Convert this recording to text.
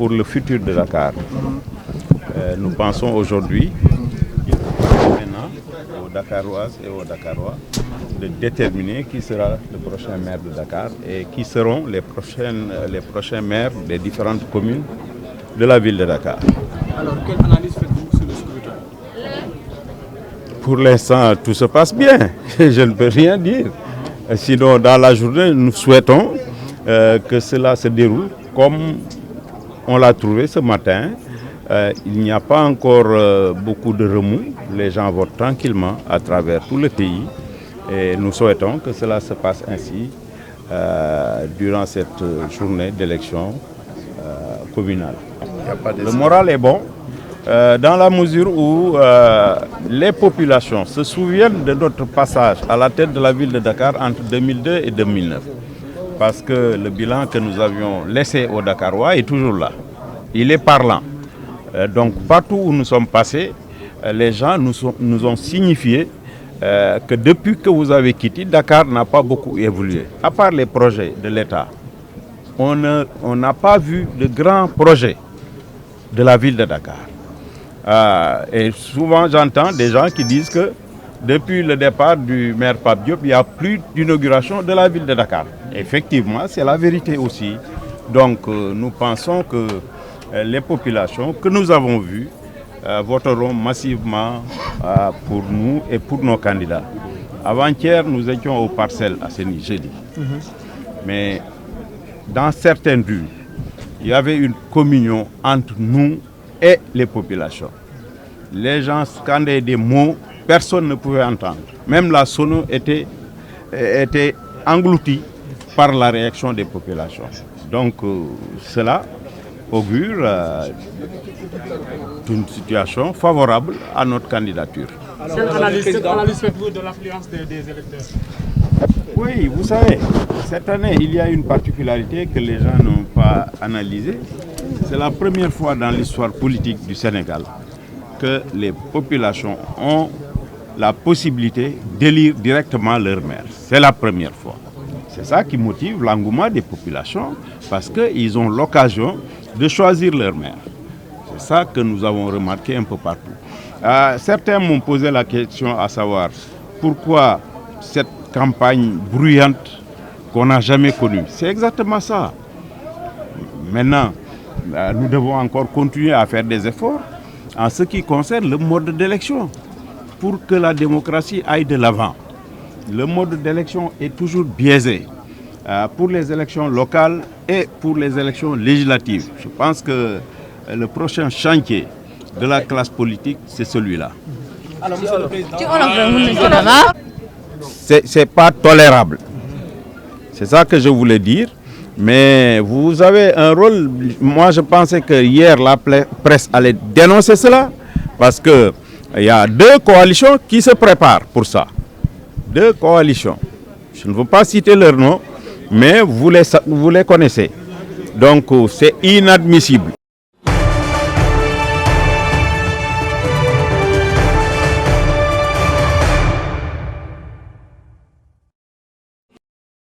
pour le futur de Dakar. Nous pensons aujourd'hui, maintenant, aux Dakaroises et aux Dakarois, de déterminer qui sera le prochain maire de Dakar et qui seront les prochains maires des différentes communes de la ville de Dakar. Alors, quelle analyse faites-vous sur le scrutin? Pour l'instant, tout se passe bien. Je ne peux rien dire. Sinon, dans la journée, nous souhaitons que cela se déroule comme on l'a trouvé ce matin. Il n'y a pas encore beaucoup de remous. Les gens votent tranquillement à travers tout le pays. Et nous souhaitons que cela se passe ainsi durant cette journée d'élection communale. Le moral est bon dans la mesure où les populations se souviennent de notre passage à la tête de la ville de Dakar entre 2002 et 2009. Parce que le bilan que nous avions laissé aux Dakarois est toujours là. Il est parlant. Donc partout où nous sommes passés, les gens nous ont signifié que depuis que vous avez quitté, Dakar n'a pas beaucoup évolué. À part les projets de l'État, on n'a pas vu de grands projets de la ville de Dakar. Et souvent j'entends des gens qui disent que depuis le départ du maire Pape Diop, il n'y a plus d'inauguration de la ville de Dakar. Effectivement, c'est la vérité aussi. Donc nous pensons que les populations que nous avons vues voteront massivement pour nous et pour nos candidats. Avant-hier, nous étions aux Parcelles Assainies, jeudi. Mais dans certaines rues, il y avait une communion entre nous et les populations. Les gens scandaient des mots, personne ne pouvait entendre. Même la sono était engloutie par la réaction des populations. Donc cela augure d'une situation favorable à notre candidature. Alors, quelle analyse faites-vous de l'affluence des électeurs? Oui, vous savez, cette année, il y a une particularité que les gens n'ont pas analysée. C'est la première fois dans l'histoire politique du Sénégal que les populations ont la possibilité d'élire directement leur maire. C'est la première fois. C'est ça qui motive l'engouement des populations parce qu'ils ont l'occasion de choisir leur maire. C'est ça que nous avons remarqué un peu partout. Certains m'ont posé la question à savoir pourquoi cette campagne bruyante qu'on n'a jamais connue. C'est exactement ça. Maintenant, nous devons encore continuer à faire des efforts en ce qui concerne le mode d'élection pour que la démocratie aille de l'avant. Le mode d'élection est toujours biaisé pour les élections locales et pour les élections législatives. Je pense que le prochain chantier de la classe politique, c'est celui-là. Alors, monsieur le président, c'est pas tolérable. C'est ça que je voulais dire. Mais vous avez un rôle. Moi, je pensais que hier, la presse allait dénoncer cela. Parce qu'il y a deux coalitions qui se préparent pour ça. Deux coalitions. Je ne veux pas citer leur nom, mais vous les connaissez. Donc, c'est inadmissible.